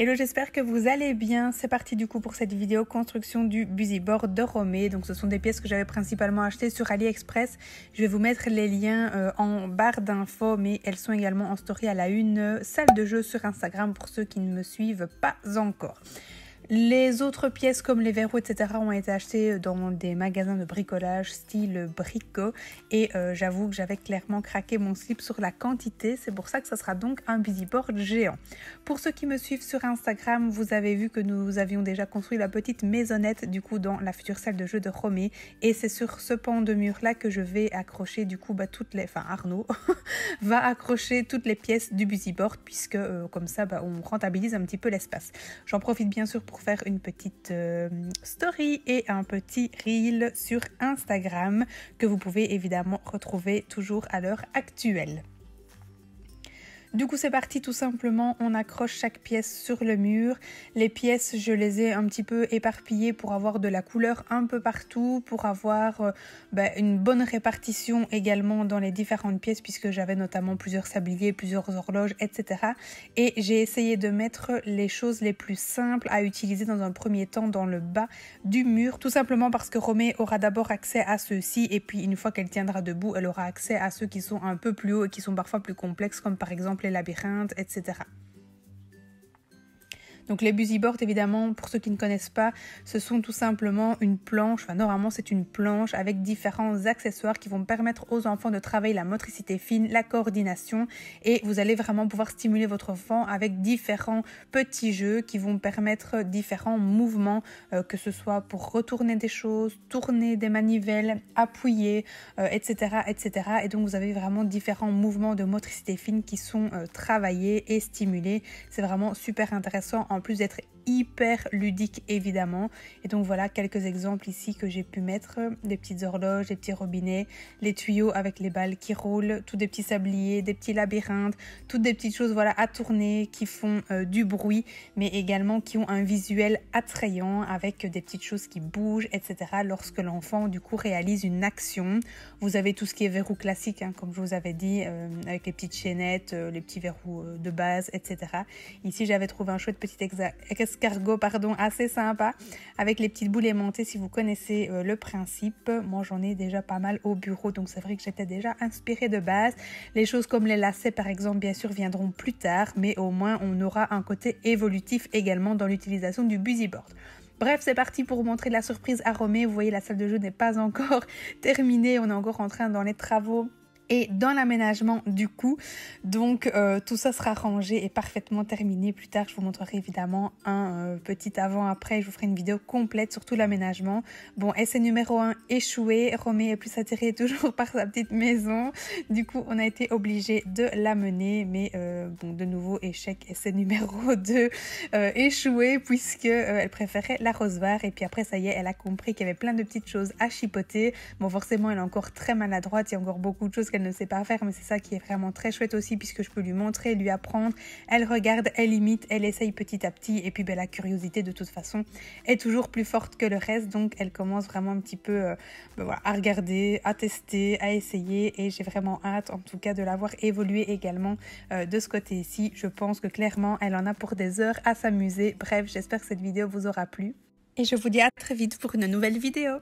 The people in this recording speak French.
Hello, j'espère que vous allez bien. C'est parti du coup pour cette vidéo construction du Busyboard de Romée. Donc ce sont des pièces que j'avais principalement achetées sur AliExpress. Je vais vous mettre les liens en barre d'infos, mais elles sont également en story à la une salle de jeu sur Instagram pour ceux qui ne me suivent pas encore. Les autres pièces comme les verrous etc. ont été achetées dans des magasins de bricolage style Brico et j'avoue que j'avais clairement craqué mon slip sur la quantité. C'est pour ça que ça sera donc un Busyboard géant. Pour ceux qui me suivent sur Instagram, vous avez vu que nous avions déjà construit la petite maisonnette du coup dans la future salle de jeu de Romée et c'est sur ce pan de mur là que je vais accrocher du coup Arnaud va accrocher toutes les pièces du Busyboard puisque comme ça on rentabilise un petit peu l'espace. J'en profite bien sûr pour faire une petite story et un petit reel sur Instagram que vous pouvez évidemment retrouver toujours à l'heure actuelle. Du coup c'est parti, tout simplement on accroche chaque pièce sur le mur. Les pièces je les ai un petit peu éparpillées pour avoir de la couleur un peu partout, pour avoir une bonne répartition également dans les différentes pièces puisque j'avais notamment plusieurs sabliers, plusieurs horloges etc. Et j'ai essayé de mettre les choses les plus simples à utiliser dans un premier temps dans le bas du mur, tout simplement parce que Romée aura d'abord accès à ceux-ci et puis une fois qu'elle tiendra debout elle aura accès à ceux qui sont un peu plus hauts et qui sont parfois plus complexes comme par exemple les labyrinthes, etc. Donc les Busyboards évidemment, pour ceux qui ne connaissent pas, ce sont tout simplement une planche, normalement c'est une planche avec différents accessoires qui vont permettre aux enfants de travailler la motricité fine, la coordination et vous allez vraiment pouvoir stimuler votre enfant avec différents petits jeux qui vont permettre différents mouvements, que ce soit pour retourner des choses, tourner des manivelles, appuyer, etc., etc. Et donc vous avez vraiment différents mouvements de motricité fine qui sont travaillés et stimulés. C'est vraiment super intéressant en plus d'être hyper ludique évidemment. Et donc voilà quelques exemples ici que j'ai pu mettre, des petites horloges, des petits robinets, les tuyaux avec les balles qui roulent, tous des petits sabliers, des petits labyrinthes, toutes des petites choses à tourner qui font du bruit mais également qui ont un visuel attrayant avec des petites choses qui bougent etc. lorsque l'enfant du coup réalise une action. Vous avez tout ce qui est verrou classique comme je vous avais dit, avec les petites chaînettes, les petits verrous de base etc. Ici j'avais trouvé un chouette petit escargot assez sympa avec les petites boules aimantées si vous connaissez le principe. Moi j'en ai déjà pas mal au bureau donc c'est vrai que j'étais déjà inspirée de base. Les choses comme les lacets par exemple bien sûr viendront plus tard mais au moins on aura un côté évolutif également dans l'utilisation du Busyboard. Bref, c'est parti pour vous montrer la surprise à Romée. Vous voyez la salle de jeu n'est pas encore terminée, on est encore en train dans les travaux et dans l'aménagement du coup, donc tout ça sera rangé et parfaitement terminé. Plus tard je vous montrerai évidemment un petit avant-après, je vous ferai une vidéo complète sur tout l'aménagement. Bon, essai numéro 1 échoué, Romée est plus attirée toujours par sa petite maison, du coup on a été obligé de la mener, mais de nouveau échec, essai numéro 2 échoué puisque elle préférait l'arrosoir et puis après ça y est, elle a compris qu'il y avait plein de petites choses à chipoter. Bon forcément elle est encore très maladroite, il y a encore beaucoup de choses qu'elle ne sait pas faire mais c'est ça qui est vraiment très chouette aussi puisque je peux lui montrer, lui apprendre, elle regarde, elle imite, elle essaye petit à petit et puis la curiosité de toute façon est toujours plus forte que le reste donc elle commence vraiment un petit peu à regarder, à tester, à essayer et j'ai vraiment hâte en tout cas de la voir évoluer également de ce côté-ci. Je pense que clairement elle en a pour des heures à s'amuser. Bref, j'espère que cette vidéo vous aura plu et je vous dis à très vite pour une nouvelle vidéo.